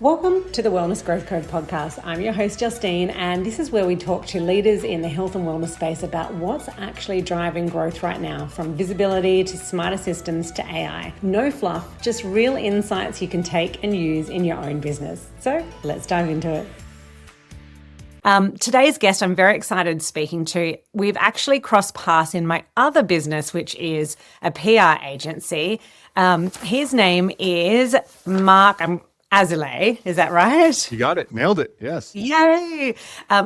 Welcome to the Wellness Growth Code podcast. I'm your host, Justine, and this is where we talk to leaders in the health and wellness space about what's actually driving growth right now, from visibility to smarter systems to AI. No fluff, just real insights you can take and use in your own business. So let's dive into it. Today's guest, I'm very excited speaking to. We've actually crossed paths in my other business, which is a PR agency. His name is Marc Azoulay. Is that right? You got it. Nailed it. Yes. Yay.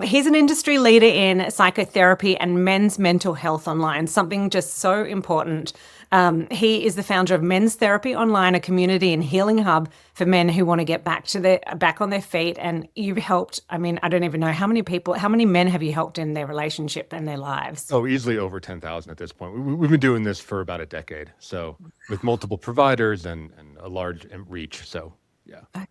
He's an industry leader in psychotherapy and men's mental health online, something just so important. He is the founder of Men's Therapy Online, a community and healing hub for men who want to get back on their feet. And you've helped, I don't even know how many men have you helped in their relationship and their lives? Oh, easily over 10,000 at this point. We've been doing this for about a decade. So with multiple providers and a large reach. So yeah. Okay.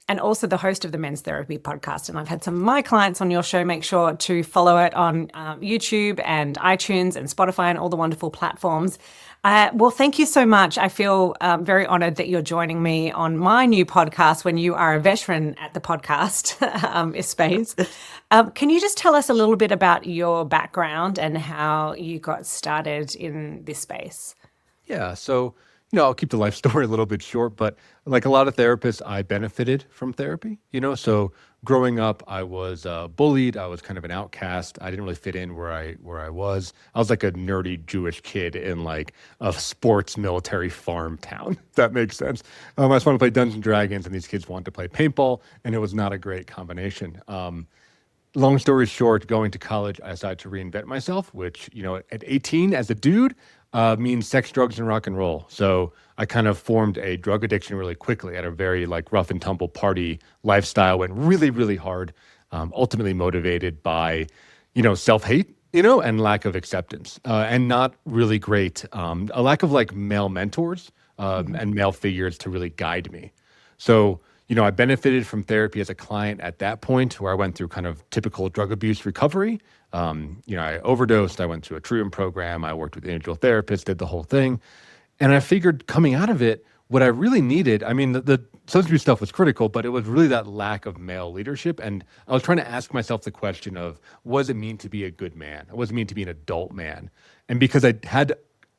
And also the host of the Men's Therapy podcast. And I've had some of my clients on your show. Make sure to follow it on YouTube and iTunes and Spotify and all the wonderful platforms. Well, thank you so much. I feel very honored that you're joining me on my new podcast when you are a veteran at the podcast space. Can you just tell us a little bit about your background and how you got started in this space? Yeah. So, I'll keep the life story a little bit short, but like a lot of therapists, I benefited from therapy, so growing up, I was bullied. I was kind of an outcast. I didn't really fit in where I was. I was like a nerdy Jewish kid in like a sports military farm town, if that makes sense. I just wanted to play Dungeons and Dragons, and these kids wanted to play paintball, and it was not a great combination. Long story short, going to college, I decided to reinvent myself, which, at 18 as a dude, means sex, drugs, and rock and roll. So I kind of formed a drug addiction really quickly at a very like rough and tumble party lifestyle, went really, really hard, ultimately motivated by, self-hate, and lack of acceptance, and not really great, a lack of like male mentors, and male figures to really guide me. So, I benefited from therapy as a client at that point where I went through kind of typical drug abuse recovery. I overdosed. I went through a treatment program. I worked with individual therapists, did the whole thing. And I figured coming out of it, what I really needed, the substance abuse stuff was critical, but it was really that lack of male leadership. And I was trying to ask myself the question of, what does it mean to be a good man? What does it mean to be an adult man? And because I had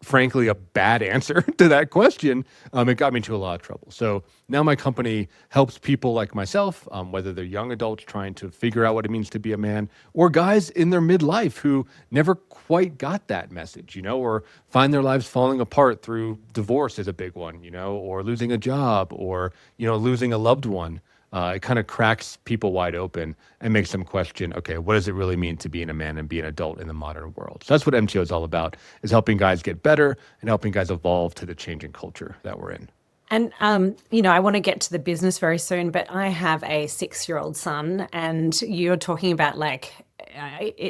frankly a bad answer to that question, it got me into a lot of trouble. So now my company helps people like myself, whether they're young adults trying to figure out what it means to be a man, or guys in their midlife who never quite got that message, or find their lives falling apart through divorce is a big one, or losing a job, or, losing a loved one. It kind of cracks people wide open and makes them question, okay, what does it really mean to be a man and be an adult in the modern world? So that's what MTO is all about, is helping guys get better and helping guys evolve to the changing culture that we're in. And, I want to get to the business very soon, but I have a 6-year-old son, and you're talking about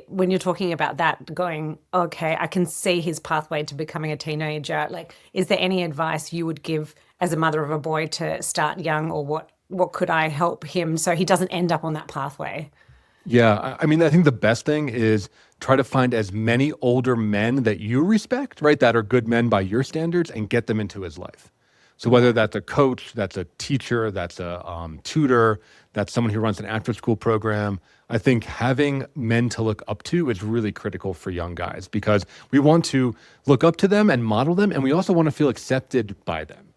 when you're talking about that going, okay, I can see his pathway to becoming a teenager. Like, is there any advice you would give as a mother of a boy to start young, or what could I help him so he doesn't end up on that pathway? Yeah, I think the best thing is try to find as many older men that you respect, right, that are good men by your standards, and get them into his life. So whether that's a coach, that's a teacher, that's a tutor, that's someone who runs an after-school program, I think having men to look up to is really critical for young guys, because we want to look up to them and model them, and we also want to feel accepted by them.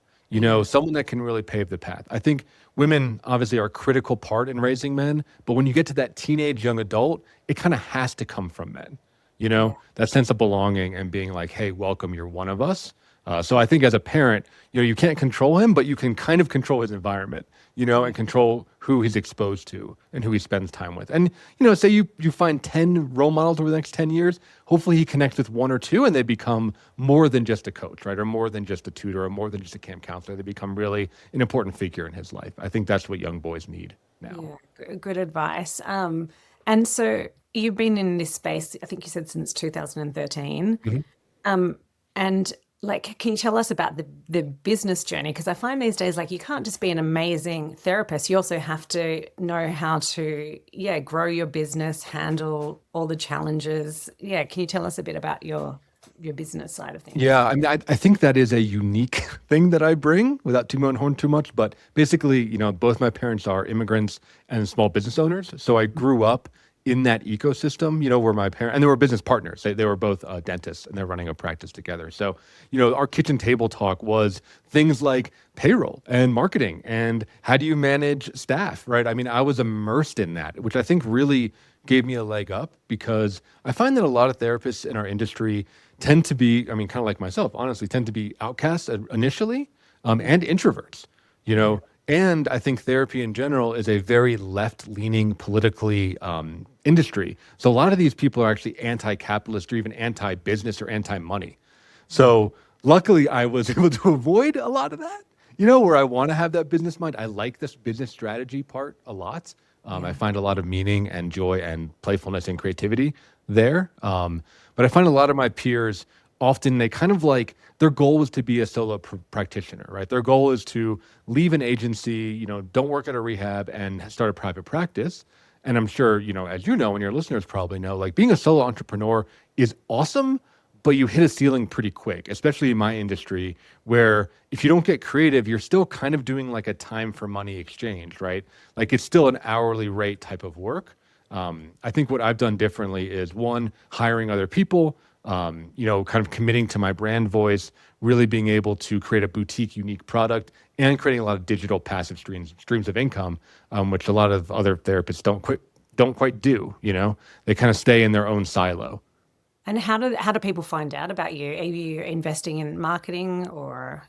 Someone that can really pave the path. I think women obviously are a critical part in raising men, but when you get to that teenage young adult, it kind of has to come from men, that sense of belonging and being like, hey, welcome, you're one of us. So I think as a parent, you can't control him, but you can kind of control his environment, and control who he's exposed to and who he spends time with. And, say you find 10 role models over the next 10 years, hopefully he connects with one or two and they become more than just a coach, right? Or more than just a tutor, or more than just a camp counselor. They become really an important figure in his life. I think that's what young boys need now. Yeah, good advice. And so you've been in this space, I think you said since 2013. Mm-hmm. And can you tell us about the business journey? Because I find these days, you can't just be an amazing therapist. You also have to know how to, grow your business, handle all the challenges. Yeah. Can you tell us a bit about your your business side of things? Yeah, I mean, I think that is a unique thing that I bring without too on horn too much. But basically, both my parents are immigrants and small business owners. So I grew up in that ecosystem, where my parents, and they were business partners. They were both dentists and they're running a practice together. So, our kitchen table talk was things like payroll and marketing and how do you manage staff, right? I mean, I was immersed in that, which I think really gave me a leg up because I find that a lot of therapists in our industry tend to be, I mean, kind of like myself, honestly, tend to be outcasts initially, and introverts, and I think therapy in general is a very left-leaning politically industry. So a lot of these people are actually anti-capitalist or even anti-business or anti-money. So luckily I was able to avoid a lot of that, where I want to have that business mind. I like this business strategy part a lot. I find a lot of meaning and joy and playfulness and creativity there. But I find a lot of my peers often they kind of like their goal was to be a solo practitioner, right? Their goal is to leave an agency, don't work at a rehab and start a private practice. And I'm sure, as you know, and your listeners probably know, like being a solo entrepreneur is awesome, but you hit a ceiling pretty quick, especially in my industry, where if you don't get creative, you're still kind of doing like a time for money exchange, right? Like it's still an hourly rate type of work. I think what I've done differently is one, hiring other people, kind of committing to my brand voice, really being able to create a boutique, unique product, and creating a lot of digital passive streams of income, which a lot of other therapists don't quite do. They kind of stay in their own silo. And how do people find out about you? Are you investing in marketing or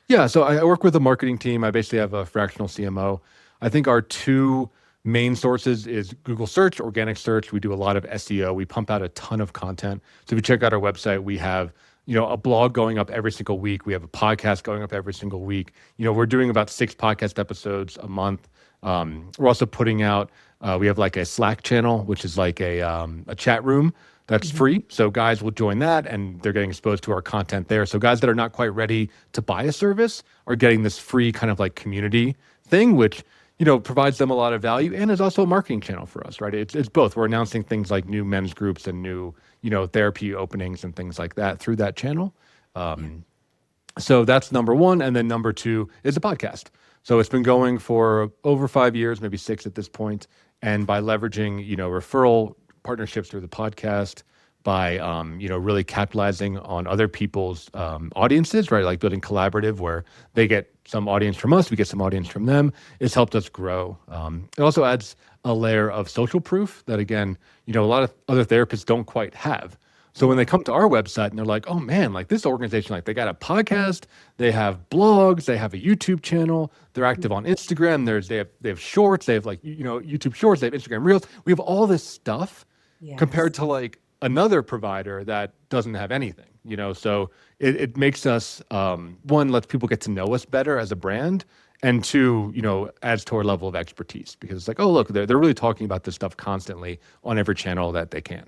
Yeah, so I work with a marketing team. I basically have a fractional CMO. I think our two main sources is Google search, organic search. We do a lot of SEO. We pump out a ton of content. So if you check out our website, we have, a blog going up every single week. We have a podcast going up every single week. We're doing about 6 podcast episodes a month. We're also putting out, we have like a Slack channel, which is like a chat room that's free. So guys will join that and they're getting exposed to our content there. So guys that are not quite ready to buy a service are getting this free kind of like community thing, which provides them a lot of value and is also a marketing channel for us, right? It's both. We're announcing things like new men's groups and new, therapy openings and things like that through that channel. So that's number one. And then number two is the podcast. So it's been going for over 5 years, maybe 6 at this point. And by leveraging, referral partnerships through the podcast, by really capitalizing on other people's audiences, right? Like building collaborative where they get some audience from us, we get some audience from them. It's helped us grow. It also adds a layer of social proof that, again, a lot of other therapists don't quite have. So when they come to our website and they're like, oh man, like this organization, like they got a podcast, they have blogs, they have a YouTube channel, they're active on Instagram, they have shorts, they have like, YouTube shorts, they have Instagram reels. We have all this stuff compared to like another provider that doesn't have anything, so it makes us, one, lets people get to know us better as a brand, and two, adds to our level of expertise because it's like, oh, look, they're really talking about this stuff constantly on every channel that they can.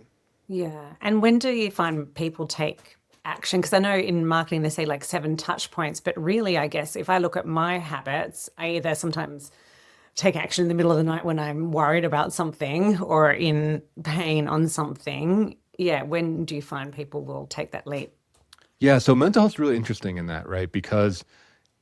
Yeah. And when do you find people take action? Because I know in marketing they say like 7 touch points, but really, I guess if I look at my habits, I either sometimes take action in the middle of the night when I'm worried about something or in pain on something. Yeah. When do you find people will take that leap? Yeah. So mental health is really interesting in that, right? Because,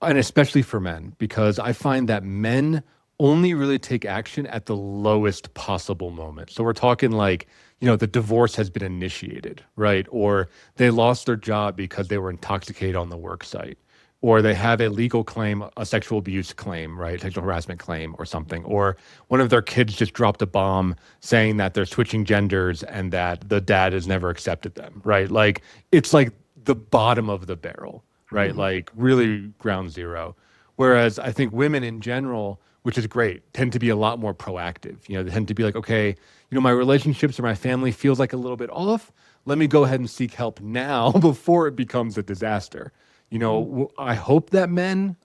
and especially for men, because I find that men only really take action at the lowest possible moment. So we're talking like, the divorce has been initiated, right? Or they lost their job because they were intoxicated on the work site. Or they have a legal claim, a sexual abuse claim, right? Sexual harassment claim or something. Or one of their kids just dropped a bomb saying that they're switching genders and that the dad has never accepted them, right? Like, it's like the bottom of the barrel, right? Mm-hmm. Like really ground zero. Whereas I think women in general, which is great, tend to be a lot more proactive. They tend to be like, okay, my relationships or my family feels like a little bit off. Let me go ahead and seek help now before it becomes a disaster. I hope that men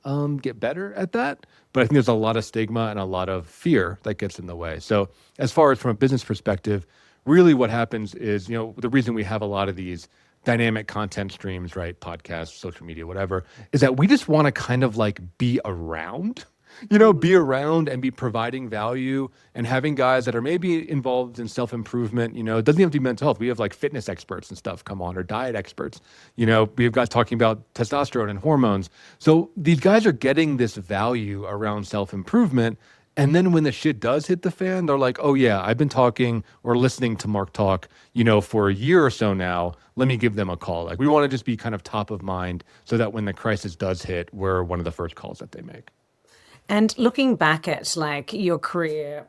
get better at that, but I think there's a lot of stigma and a lot of fear that gets in the way. So as far as from a business perspective, really what happens is, the reason we have a lot of these dynamic content streams, right? Podcasts, social media, whatever, is that we just want to kind of like be around. be around and be providing value and having guys that are maybe involved in self-improvement. It doesn't have to be mental health. We have like fitness experts and stuff come on, or diet experts. We have guys talking about testosterone and hormones. So these guys are getting this value around self-improvement. And then when the shit does hit the fan, they're like, oh yeah, I've been talking or listening to Mark talk, for a year or so now. Let me give them a call. Like, we want to just be kind of top of mind so that when the crisis does hit, we're one of the first calls that they make. And looking back at like your career,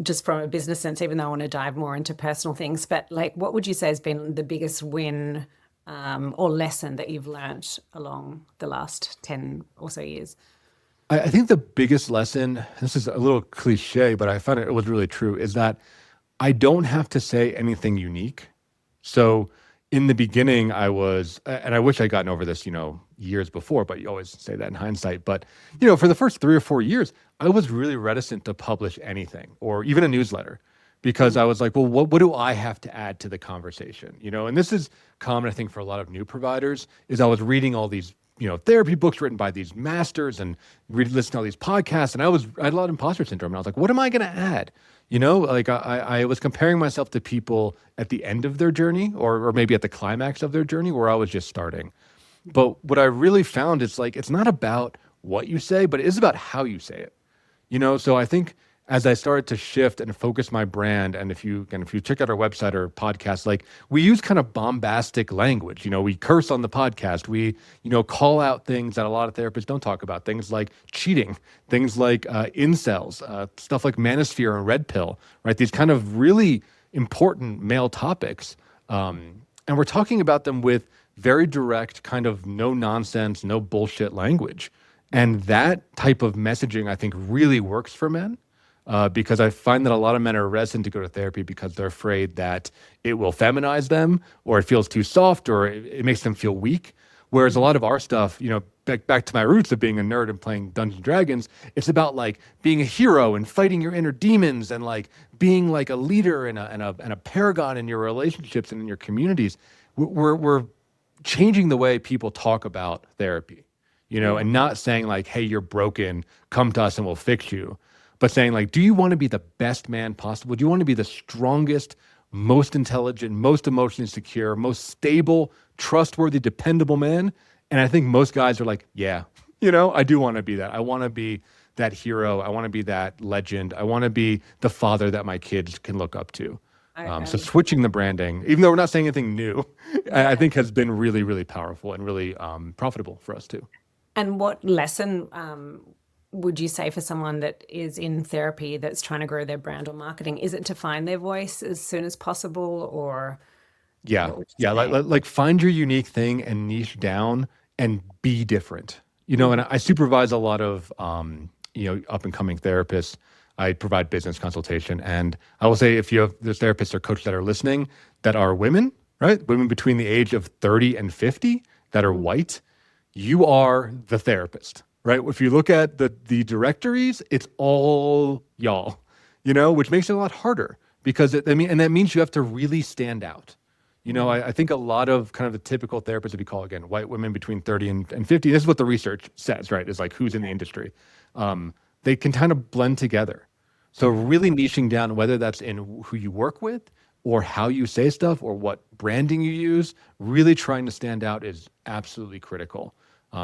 just from a business sense, even though I want to dive more into personal things, but like, what would you say has been the biggest win, or lesson that you've learned along the last 10 or so years? I think the biggest lesson, this is a little cliche, but I found it was really true, is that I don't have to say anything unique. So in the beginning, and I wish I'd gotten over this, years before, but you always say that in hindsight. But, for the first 3 or 4 years, I was really reticent to publish anything or even a newsletter, because I was like, well, what do I have to add to the conversation? And this is common, I think, for a lot of new providers, is I was reading all these, therapy books written by these masters and listening to all these podcasts. And I had a lot of imposter syndrome. And I was like, what am I going to add? Like I was comparing myself to people at the end of their journey, or maybe at the climax of their journey, where I was just starting. But what I really found is, like, it's not about what you say, but it is about how you say it. So I think as I started to shift and focus my brand, and if you check out our website or podcast, like, we use kind of bombastic language. We curse on the podcast. We, call out things that a lot of therapists don't talk about, things like cheating, things like incels, stuff like manosphere and red pill, right? These kind of really important male topics. And we're talking about them with very direct, kind of no nonsense, no bullshit language. And that type of messaging, I think, really works for men. Because I find that a lot of men are reticent to go to therapy because they're afraid that it will feminize them, or it feels too soft, or it makes them feel weak. Whereas a lot of our stuff, back to my roots of being a nerd and playing Dungeons and Dragons, it's about like being a hero and fighting your inner demons, and like being like a leader and a paragon in your relationships and in your communities. We're changing the way people talk about therapy, and not saying like, hey, you're broken, come to us and we'll fix you. But saying like, do you want to be the best man possible? Do you want to be the strongest, most intelligent, most emotionally secure, most stable, trustworthy, dependable man? And I think most guys are like, yeah, I do want to be that. I want to be that hero. I want to be that legend. I want to be the father that my kids can look up to. So switching the branding, even though we're not saying anything new, I think has been really, really powerful and really profitable for us too. And what lesson would you say for someone that is in therapy that's trying to grow their brand or marketing? Is it to find their voice as soon as possible, or Yeah, what would you yeah, say? like find your unique thing and niche down and be different. And I supervise a lot of up and coming therapists. I provide business consultation, and I will say, if you have the therapists or coaches that are listening that are women, right? Women between the age of 30 and 50 that are white, you are the therapist, right? If you look at the directories, it's all y'all, which makes it a lot harder, because and that means you have to really stand out. I think a lot of kind of the typical therapists that we call, again, white women between 30 and 50, this is what the research says, right? Is like, who's in the industry. They can kind of blend together. So really niching down, whether that's in who you work with, or how you say stuff, or what branding you use, really trying to stand out is absolutely critical.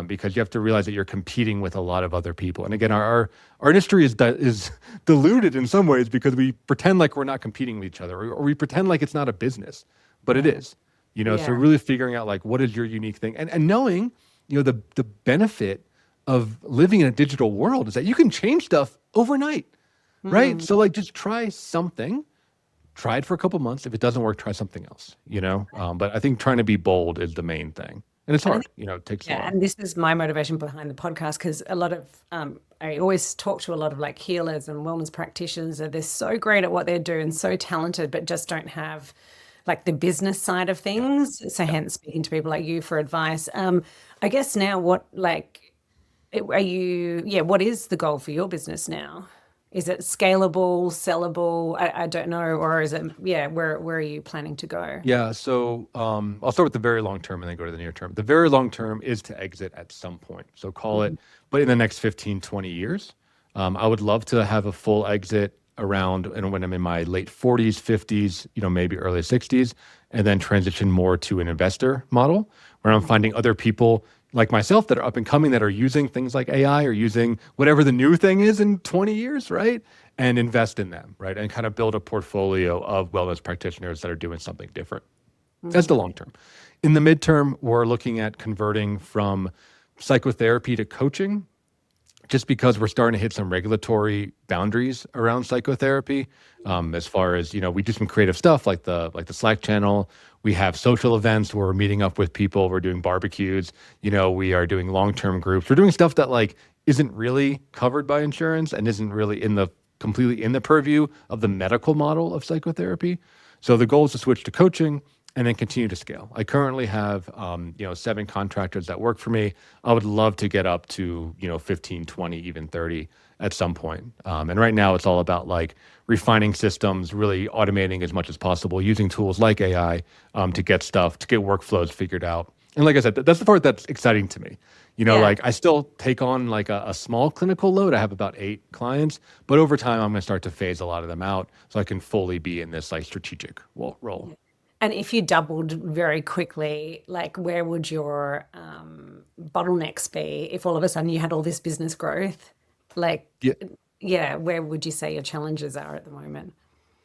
Because you have to realize that you're competing with a lot of other people. And again, our industry is diluted in some ways, because we pretend like we're not competing with each other, or we pretend like it's not a business, but it is. So Yeah. really figuring out like, what is your unique thing, and knowing, the benefit of living in a digital world is that you can change stuff overnight, right? So like, just try something, try it for a couple months. If it doesn't work, try something else. But I think trying to be bold is the main thing. And it's And I hard, think, it takes a yeah, lot. and this is my motivation behind the podcast, because a lot of, I always talk to a lot of like healers and wellness practitioners, and they're so great at what they do and so talented, but just don't have like the business side of Yeah. things. So Yeah. hence speaking to people like you for advice. I guess now, what like, are you, yeah, what is the goal for your business now? Is it scalable, sellable? I don't know. Or is it, yeah, where are you planning to go? Yeah, so I'll start with the very long term and then go to the near term. The very long term is to exit at some point. So call it, but in the next 15, 20 years. I would love to have a full exit around and when I'm in my late 40s, 50s, maybe early 60s, and then transition more to an investor model where I'm finding other people like myself that are up and coming that are using things like AI or using whatever the new thing is in 20 years, right? And invest in them, right? And kind of build a portfolio of wellness practitioners that are doing something different. That's the long term. In the midterm, we're looking at converting from psychotherapy to coaching just because we're starting to hit some regulatory boundaries around psychotherapy, as far as we do some creative stuff like the Slack channel. We have social events where we're meeting up with people. We're doing barbecues. We are doing long-term groups. We're doing stuff that isn't really covered by insurance and isn't really completely in the purview of the medical model of psychotherapy. So the goal is to switch to coaching and then continue to scale. I currently have, 7 contractors that work for me. I would love to get up to, 15, 20, even 30 at some point. And right now it's all about refining systems, really automating as much as possible, using tools like AI to get workflows figured out. And like I said, that's the part that's exciting to me. Yeah. I still take on a small clinical load. I have about 8 clients, but over time I'm going to start to phase a lot of them out so I can fully be in this strategic role. And if you doubled very quickly, where would your bottlenecks be if all of a sudden you had all this business growth? Like, Yeah. yeah, where would you say your challenges are at the moment?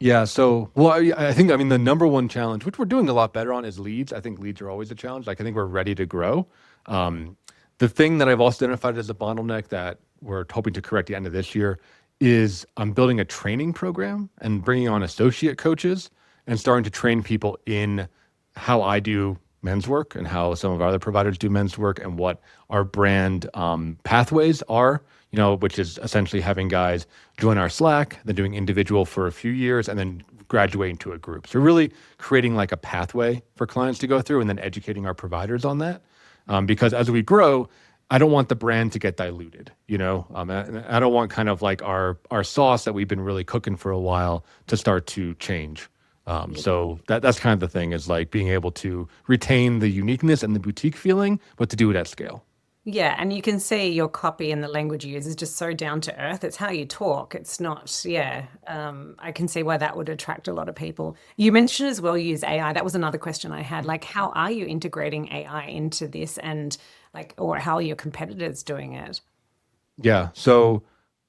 Yeah. So, well, I think, the number one challenge, which we're doing a lot better on, is leads. I think leads are always a challenge. I think we're ready to grow. The thing that I've also identified as a bottleneck that we're hoping to correct at the end of this year is I'm building a training program and bringing on associate coaches and starting to train people in how I do men's work and how some of our other providers do men's work and what our brand pathways are, which is essentially having guys join our Slack, then doing individual for a few years, and then graduating to a group. So really creating a pathway for clients to go through and then educating our providers on that. Because as we grow, I don't want the brand to get diluted, and I don't want kind of our sauce that we've been really cooking for a while to start to change. So that's kind of the thing is being able to retain the uniqueness and the boutique feeling, but to do it at scale. Yeah, and you can see your copy and the language you use is just so down to earth. It's how you talk. It's not, yeah. I can see why that would attract a lot of people. You mentioned as well you use AI. That was another question I had. How are you integrating AI into this and or how are your competitors doing it? Yeah. So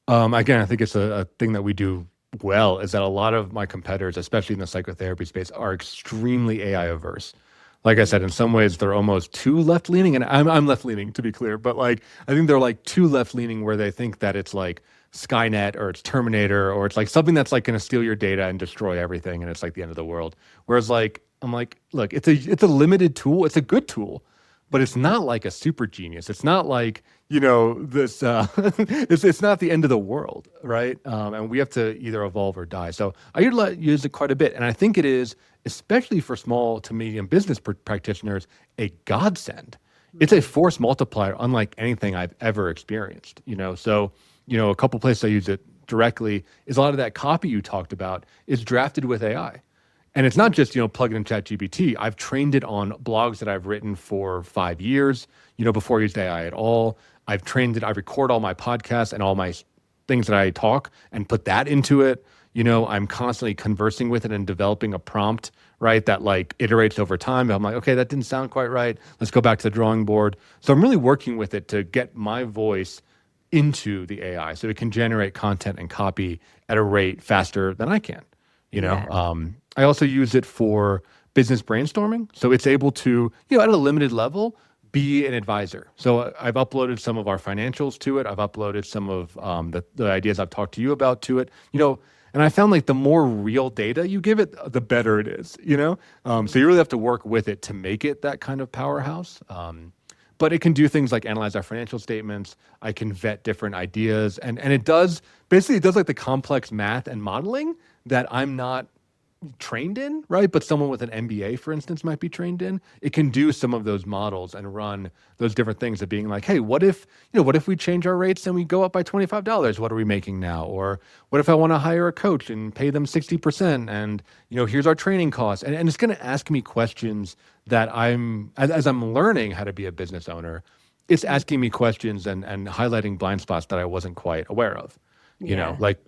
again, I think it's a thing that we do well is that a lot of my competitors, especially in the psychotherapy space, are extremely AI averse. Like I said, in some ways they're almost too left leaning, and I'm left leaning to be clear, but I think they're too left leaning where they think that it's Skynet or it's Terminator or it's something that's going to steal your data and destroy everything, and it's the end of the world. Whereas I'm look, it's a limited tool, it's a good tool, but it's not a super genius. It's not this. It's not the end of the world, right? And we have to either evolve or die. So I use it quite a bit, and I think it is, especially for small to medium business practitioners, a godsend. It's a force multiplier, unlike anything I've ever experienced. So a couple places I use it directly is a lot of that copy you talked about is drafted with AI. And it's not just, plug it in ChatGPT. I've trained it on blogs that I've written for 5 years, before I used AI at all. I've trained it. I record all my podcasts and all my things that I talk and put that into it. I'm constantly conversing with it and developing a prompt, right? That iterates over time. I'm okay, that didn't sound quite right. Let's go back to the drawing board. So I'm really working with it to get my voice into the AI so it can generate content and copy at a rate faster than I can, Yeah. I also use it for business brainstorming. So it's able to, at a limited level, be an advisor. So I've uploaded some of our financials to it. I've uploaded some of the ideas I've talked to you about to it, and I found the more real data you give it, the better it is, So you really have to work with it to make it that kind of powerhouse. But it can do things like analyze our financial statements. I can vet different ideas. And it does, basically it does the complex math and modeling that I'm not trained in, right? But someone with an MBA, for instance, might be trained in. It can do some of those models and run those different things of being like, hey, what if we change our rates and we go up by $25? What are we making now? Or what if I want to hire a coach and pay them 60%? And, here's our training costs. And it's going to ask me questions that as I'm learning how to be a business owner, it's asking me questions and highlighting blind spots that I wasn't quite aware of. Yeah. Like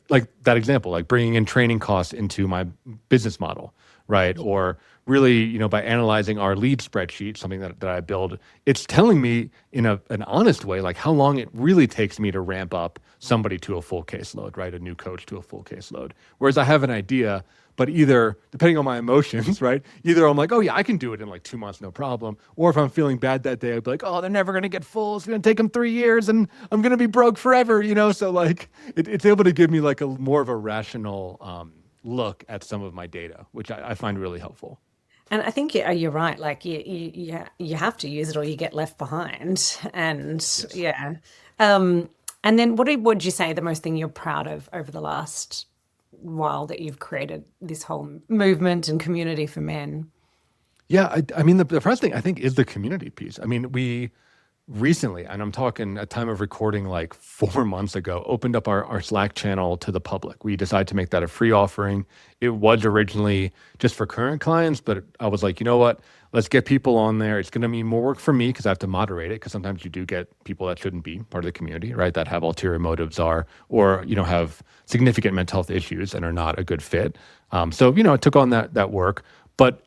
that example, like bringing in training costs into my business model, right? Or really, by analyzing our lead spreadsheet, something that I build, it's telling me in an honest way, like how long it really takes me to ramp up somebody to a full caseload, right? A new coach to a full caseload. Whereas I have an idea, but either depending on my emotions, right? Either I'm like, oh yeah, I can do it in like 2 months, no problem. Or if I'm feeling bad that day, I'd be like, oh, they're never going to get full. It's going to take them 3 years and I'm going to be broke forever, So like it's able to give me like a more of a rational look at some of my data, which I find really helpful. And I think you're right. Like you have to use it or you get left behind. And Yes. yeah. Um, and then what would you say the most thing you're proud of over the last while that you've created this whole movement and community for men? Yeah, I mean, the first thing I think is the community piece. I mean, we recently, and I'm talking at time of recording like 4 months ago, opened up our Slack channel to the public. We decided to make that a free offering. It was originally just for current clients, but I was like, you know what? Let's get people on there. It's going to mean more work for me because I have to moderate it because sometimes you do get people that shouldn't be part of the community, right? That have ulterior motives or have significant mental health issues and are not a good fit. So, it took on that work. But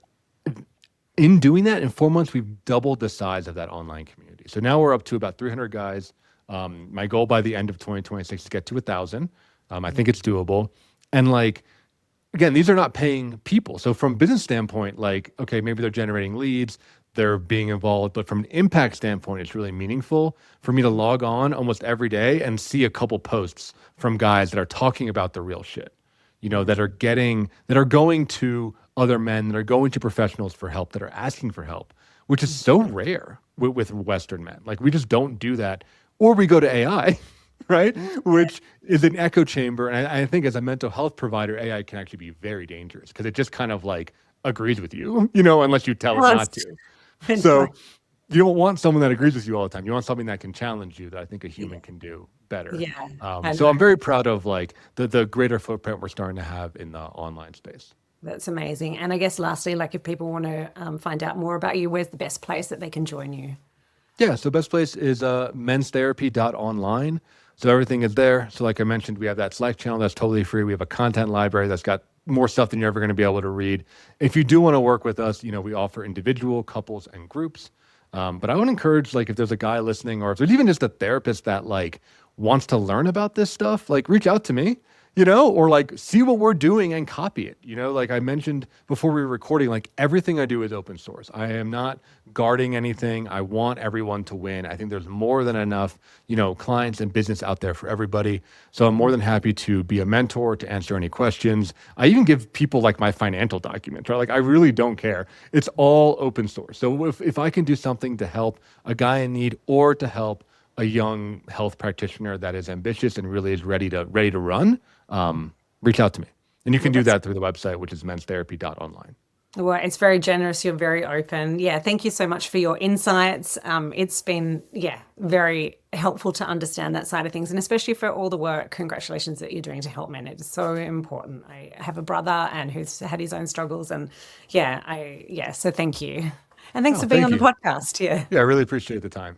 in doing that, in 4 months, we've doubled the size of that online community. So now we're up to about 300 guys. My goal by the end of 2026 is to get to 1,000. I think it's doable. And like, again, these are not paying people. So from business standpoint, like, okay, maybe they're generating leads, they're being involved, but from an impact standpoint, it's really meaningful for me to log on almost every day and see a couple posts from guys that are talking about the real shit, that are going to other men, that are going to professionals for help, that are asking for help, which is so rare with Western men. Like we just don't do that. Or we go to AI, right? Which is an echo chamber. And I think as a mental health provider, AI can actually be very dangerous because it just kind of like agrees with you, unless you tell it Well, not to. it's So like, you don't want someone that agrees with you all the time. You want something that can challenge you that I think a human can do better. yeah, I So I'm know. very proud of like the greater footprint we're starting to have in the online space. That's amazing. And I guess lastly, like if people want to find out more about you, where's the best place that they can join you? Yeah, so best place is menstherapy.online. So everything is there. So like I mentioned, we have that Slack channel that's totally free. We have a content library that's got more stuff than you're ever going to be able to read. If you do want to work with us, we offer individual, couples, and groups. But I would encourage, like, if there's a guy listening, or if there's even just a therapist that like wants to learn about this stuff, like reach out to me, or like see what we're doing and copy it. Like I mentioned before we were recording, like everything I do is open source. I am not guarding anything. I want everyone to win. I think there's more than enough, clients and business out there for everybody. So I'm more than happy to be a mentor, to answer any questions. I even give people like my financial documents, right? Like I really don't care. It's all open source. So if I can do something to help a guy in need or to help a young health practitioner that is ambitious and really is ready to run, reach out to me. And you can Well, do that's that through the website, which is menstherapy.online. well, it's very generous. You're very open. Yeah, thank you so much for your insights. It's been, yeah, very helpful to understand that side of things, and especially for all the work. Congratulations that you're doing to help men. It is so important. I have a brother and who's had his own struggles, and yeah, so thank you, and thanks Oh, for being on thank the you. podcast. Yeah. Yeah, I really appreciate the time.